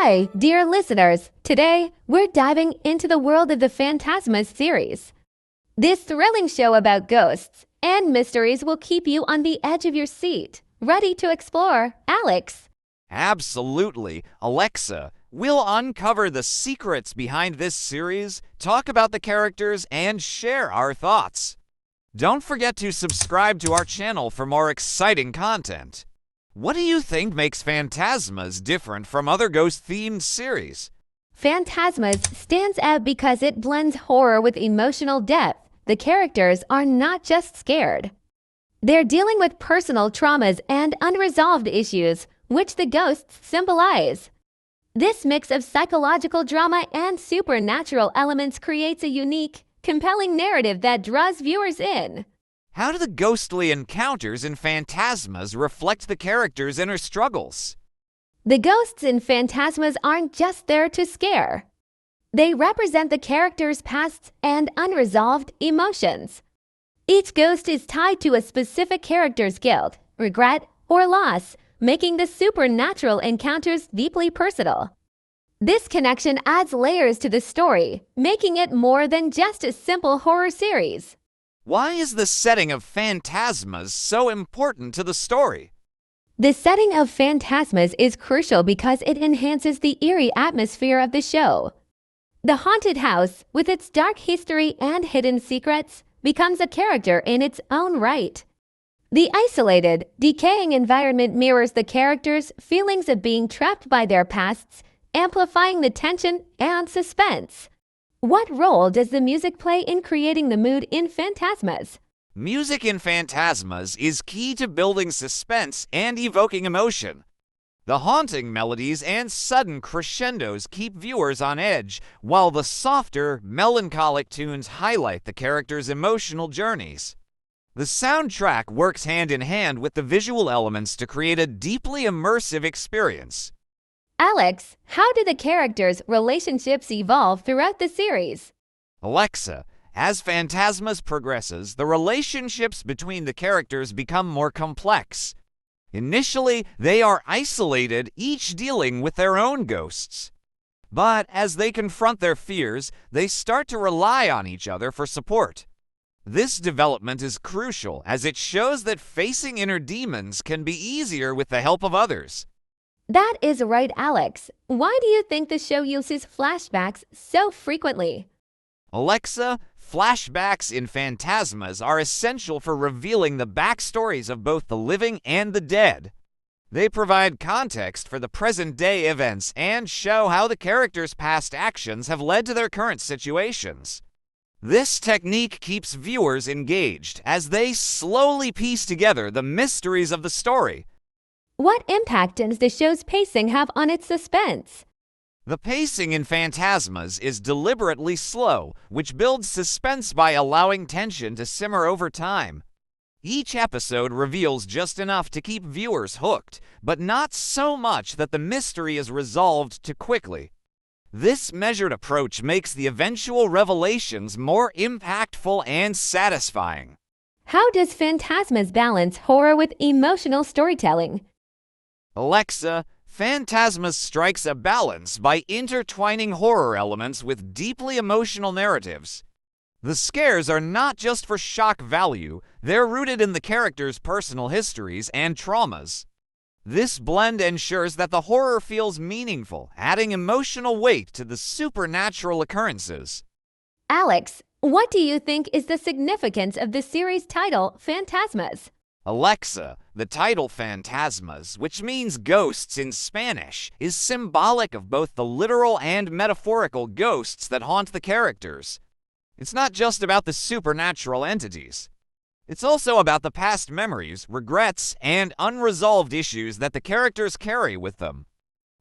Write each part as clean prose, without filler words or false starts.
Hi, dear listeners. Today, we're diving into the world of the Fantasmas series. This thrilling show about ghosts and mysteries will keep you on the edge of your seat, ready to explore. Alex. Absolutely. Alexa, we'll uncover the secrets behind this series, talk about the characters, and share our thoughts. Don't forget to subscribe to our channel for more exciting content. What do you think makes Fantasmas different from other ghost-themed series? Fantasmas stands out because it blends horror with emotional depth. The characters are not just scared. They're dealing with personal traumas and unresolved issues, which the ghosts symbolize. This mix of psychological drama and supernatural elements creates a unique, compelling narrative that draws viewers in. How do the ghostly encounters in Fantasmas reflect the characters' inner struggles? The ghosts in Fantasmas aren't just there to scare. They represent the characters' pasts and unresolved emotions. Each ghost is tied to a specific character's guilt, regret, or loss, making the supernatural encounters deeply personal. This connection adds layers to the story, making it more than just a simple horror series. Why is the setting of Fantasmas so important to the story? The setting of Fantasmas is crucial because it enhances the eerie atmosphere of the show. The haunted house, with its dark history and hidden secrets, becomes a character in its own right. The isolated, decaying environment mirrors the characters' feelings of being trapped by their pasts, amplifying the tension and suspense. What role does the music play in creating the mood in Fantasmas? Music in Fantasmas is key to building suspense and evoking emotion. The haunting melodies and sudden crescendos keep viewers on edge, while the softer, melancholic tunes highlight the characters' emotional journeys. The soundtrack works hand in hand with the visual elements to create a deeply immersive experience. Alex, how do the characters' relationships evolve throughout the series? Alexa, as Fantasmas progresses, the relationships between the characters become more complex. Initially, they are isolated, each dealing with their own ghosts. But as they confront their fears, they start to rely on each other for support. This development is crucial as it shows that facing inner demons can be easier with the help of others. That is right, Alex. Why do you think the show uses flashbacks so frequently? Alexa, flashbacks in Fantasmas are essential for revealing the backstories of both the living and the dead. They provide context for the present-day events and show how the characters' past actions have led to their current situations. This technique keeps viewers engaged as they slowly piece together the mysteries of the story. What impact does the show's pacing have on its suspense? The pacing in Fantasmas is deliberately slow, which builds suspense by allowing tension to simmer over time. Each episode reveals just enough to keep viewers hooked, but not so much that the mystery is resolved too quickly. This measured approach makes the eventual revelations more impactful and satisfying. How does Fantasmas balance horror with emotional storytelling? Alexa, Fantasmas strikes a balance by intertwining horror elements with deeply emotional narratives. The scares are not just for shock value, they're rooted in the characters' personal histories and traumas. This blend ensures that the horror feels meaningful, adding emotional weight to the supernatural occurrences. Alex, what do you think is the significance of the series title, Fantasmas? Alexa, the title Fantasmas, which means ghosts in Spanish, is symbolic of both the literal and metaphorical ghosts that haunt the characters. It's not just about the supernatural entities. It's also about the past memories, regrets, and unresolved issues that the characters carry with them.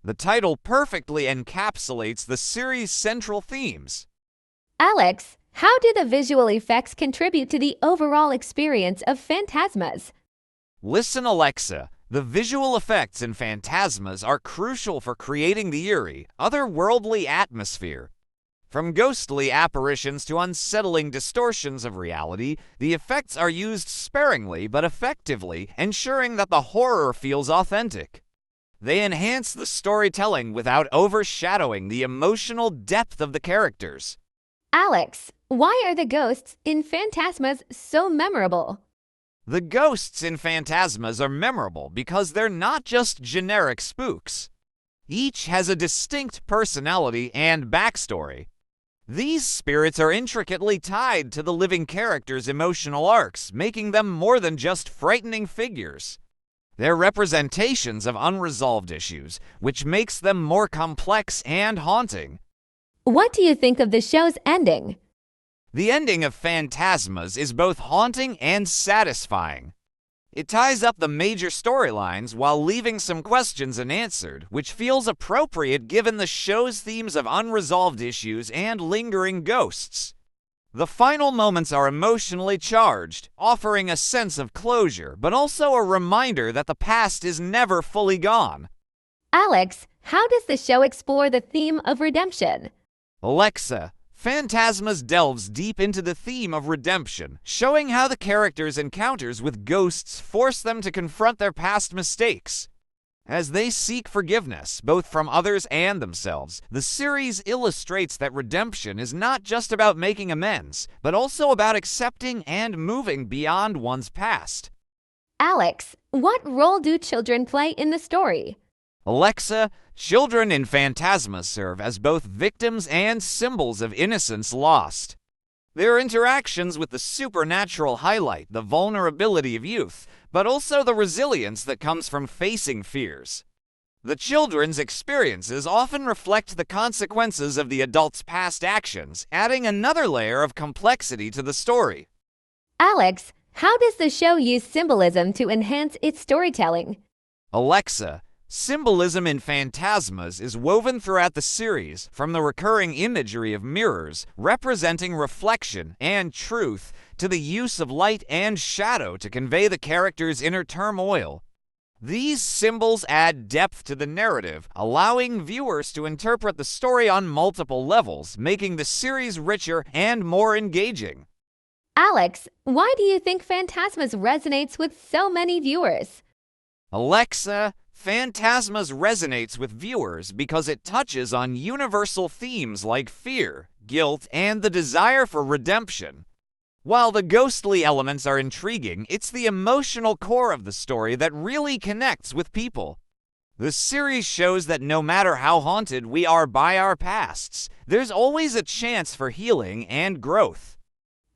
The title perfectly encapsulates the series' central themes. Alex, how do the visual effects contribute to the overall experience of Fantasmas? Listen, Alexa. The visual effects in Fantasmas are crucial for creating the eerie, otherworldly atmosphere. From ghostly apparitions to unsettling distortions of reality, the effects are used sparingly but effectively, ensuring that the horror feels authentic. They enhance the storytelling without overshadowing the emotional depth of the characters. Alex, why are the ghosts in Fantasmas so memorable? The ghosts in Fantasmas are memorable because they're not just generic spooks. Each has a distinct personality and backstory. These spirits are intricately tied to the living characters' emotional arcs, making them more than just frightening figures. They're representations of unresolved issues, which makes them more complex and haunting. What do you think of the show's ending? The ending of Fantasmas is both haunting and satisfying. It ties up the major storylines while leaving some questions unanswered, which feels appropriate given the show's themes of unresolved issues and lingering ghosts. The final moments are emotionally charged, offering a sense of closure, but also a reminder that the past is never fully gone. Alex, how does the show explore the theme of redemption? Alexa, Fantasmas delves deep into the theme of redemption, showing how the characters' encounters with ghosts force them to confront their past mistakes. As they seek forgiveness, both from others and themselves, the series illustrates that redemption is not just about making amends, but also about accepting and moving beyond one's past. Alex, what role do children play in the story? Alexa, children in Fantasmas serve as both victims and symbols of innocence lost. Their interactions with the supernatural highlight the vulnerability of youth, but also the resilience that comes from facing fears. The children's experiences often reflect the consequences of the adults' past actions, adding another layer of complexity to the story. Alex, how does the show use symbolism to enhance its storytelling? Alexa, symbolism in Fantasmas is woven throughout the series, from the recurring imagery of mirrors, representing reflection and truth, to the use of light and shadow to convey the character's inner turmoil. These symbols add depth to the narrative, allowing viewers to interpret the story on multiple levels, making the series richer and more engaging. Alex, why do you think Fantasmas resonates with so many viewers? Alexa, Fantasmas resonates with viewers because it touches on universal themes like fear, guilt, and the desire for redemption. While the ghostly elements are intriguing, it's the emotional core of the story that really connects with people. The series shows that no matter how haunted we are by our pasts, there's always a chance for healing and growth.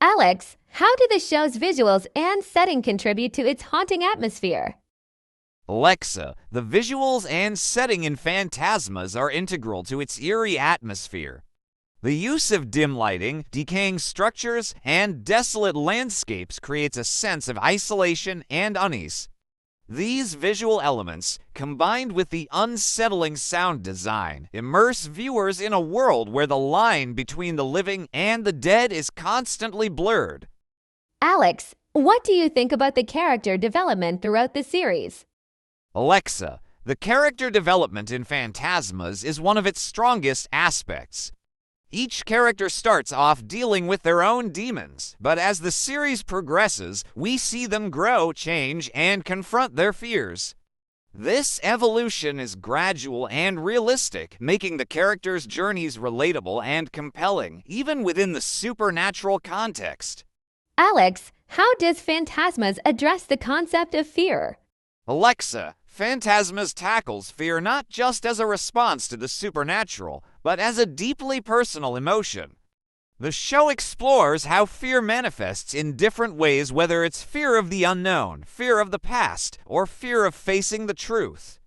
Alex, how do the show's visuals and setting contribute to its haunting atmosphere? Alexa, the visuals and setting in Fantasmas are integral to its eerie atmosphere. The use of dim lighting, decaying structures, and desolate landscapes creates a sense of isolation and unease. These visual elements, combined with the unsettling sound design, immerse viewers in a world where the line between the living and the dead is constantly blurred. Alex, what do you think about the character development throughout the series? Alexa, the character development in Fantasmas is one of its strongest aspects. Each character starts off dealing with their own demons, but as the series progresses, we see them grow, change, and confront their fears. This evolution is gradual and realistic, making the characters' journeys relatable and compelling, even within the supernatural context. Alex, how does Fantasmas address the concept of fear? Alexa, Fantasmas tackles fear not just as a response to the supernatural, but as a deeply personal emotion. The show explores how fear manifests in different ways, whether it's fear of the unknown, fear of the past, or fear of facing the truth.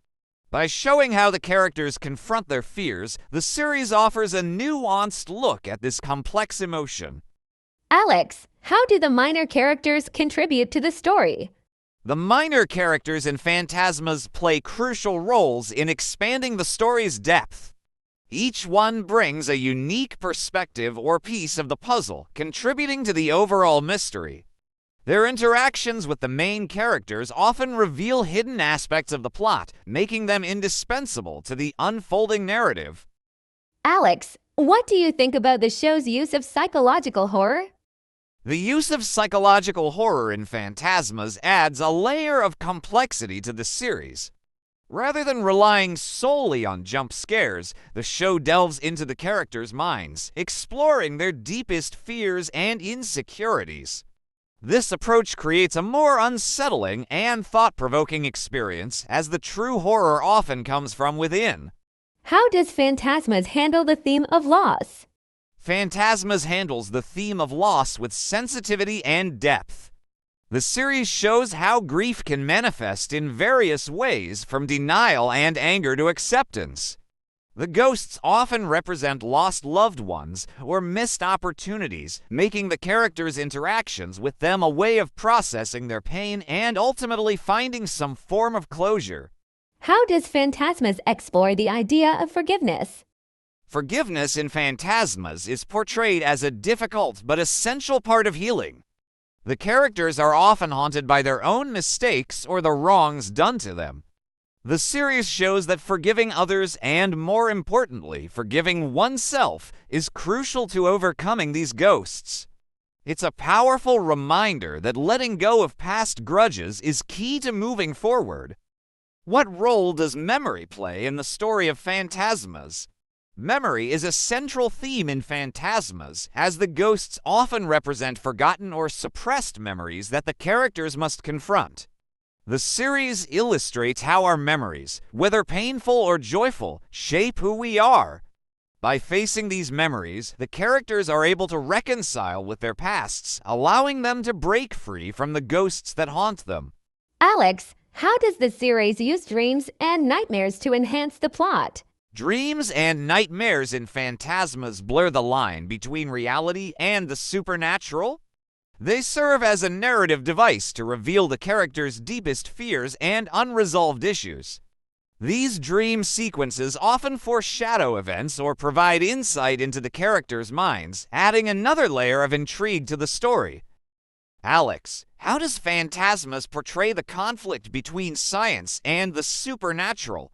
By showing how the characters confront their fears, the series offers a nuanced look at this complex emotion. Alex, how do the minor characters contribute to the story? The minor characters in Fantasmas play crucial roles in expanding the story's depth. Each one brings a unique perspective or piece of the puzzle, contributing to the overall mystery. Their interactions with the main characters often reveal hidden aspects of the plot, making them indispensable to the unfolding narrative. Alex, what do you think about the show's use of psychological horror? The use of psychological horror in Fantasmas adds a layer of complexity to the series. Rather than relying solely on jump scares, the show delves into the characters' minds, exploring their deepest fears and insecurities. This approach creates a more unsettling and thought-provoking experience, as the true horror often comes from within. How does Fantasmas handle the theme of loss? Fantasmas handles the theme of loss with sensitivity and depth. The series shows how grief can manifest in various ways, from denial and anger to acceptance. The ghosts often represent lost loved ones or missed opportunities, making the characters' interactions with them a way of processing their pain and ultimately finding some form of closure. How does Fantasmas explore the idea of forgiveness? Forgiveness in Fantasmas is portrayed as a difficult but essential part of healing. The characters are often haunted by their own mistakes or the wrongs done to them. The series shows that forgiving others and, more importantly, forgiving oneself is crucial to overcoming these ghosts. It's a powerful reminder that letting go of past grudges is key to moving forward. What role does memory play in the story of Fantasmas? Memory is a central theme in Fantasmas, as the ghosts often represent forgotten or suppressed memories that the characters must confront. The series illustrates how our memories, whether painful or joyful, shape who we are. By facing these memories, the characters are able to reconcile with their pasts, allowing them to break free from the ghosts that haunt them. Alex, how does the series use dreams and nightmares to enhance the plot? Dreams and nightmares in Fantasmas blur the line between reality and the supernatural. They serve as a narrative device to reveal the characters' deepest fears and unresolved issues. These dream sequences often foreshadow events or provide insight into the characters' minds, adding another layer of intrigue to the story. Alex, how does Fantasmas portray the conflict between science and the supernatural?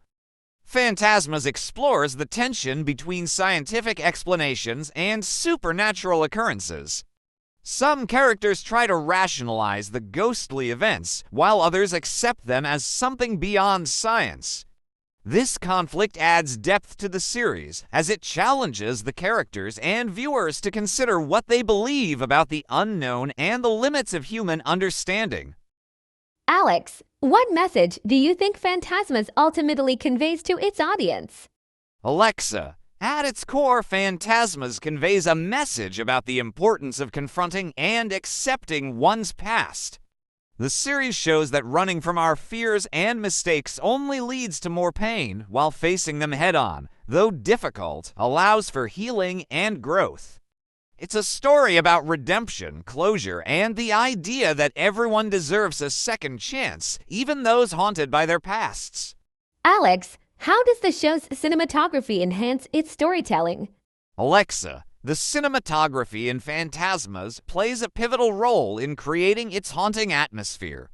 Fantasmas explores the tension between scientific explanations and supernatural occurrences. Some characters try to rationalize the ghostly events, while others accept them as something beyond science. This conflict adds depth to the series, as it challenges the characters and viewers to consider what they believe about the unknown and the limits of human understanding. Alex, what message do you think Fantasmas ultimately conveys to its audience? Alexa, at its core, Fantasmas conveys a message about the importance of confronting and accepting one's past. The series shows that running from our fears and mistakes only leads to more pain, while facing them head-on, though difficult, allows for healing and growth. It's a story about redemption, closure, and the idea that everyone deserves a second chance, even those haunted by their pasts. Alex, how does the show's cinematography enhance its storytelling? Alexa, the cinematography in Fantasmas plays a pivotal role in creating its haunting atmosphere.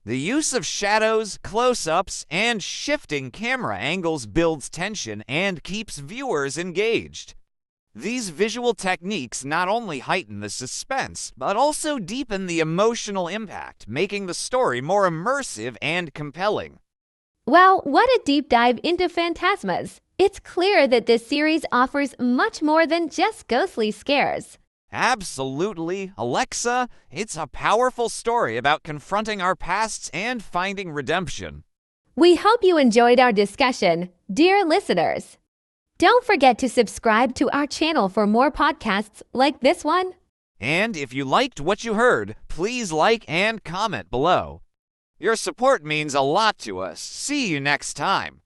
The use of shadows, close-ups, and shifting camera angles builds tension and keeps viewers engaged. These visual techniques not only heighten the suspense, but also deepen the emotional impact, making the story more immersive and compelling. Well, what a deep dive into Fantasmas! It's clear that this series offers much more than just ghostly scares. Absolutely, Alexa, it's a powerful story about confronting our pasts and finding redemption. We hope you enjoyed our discussion, dear listeners. Don't forget to subscribe to our channel for more podcasts like this one. And if you liked what you heard, please like and comment below. Your support means a lot to us. See you next time.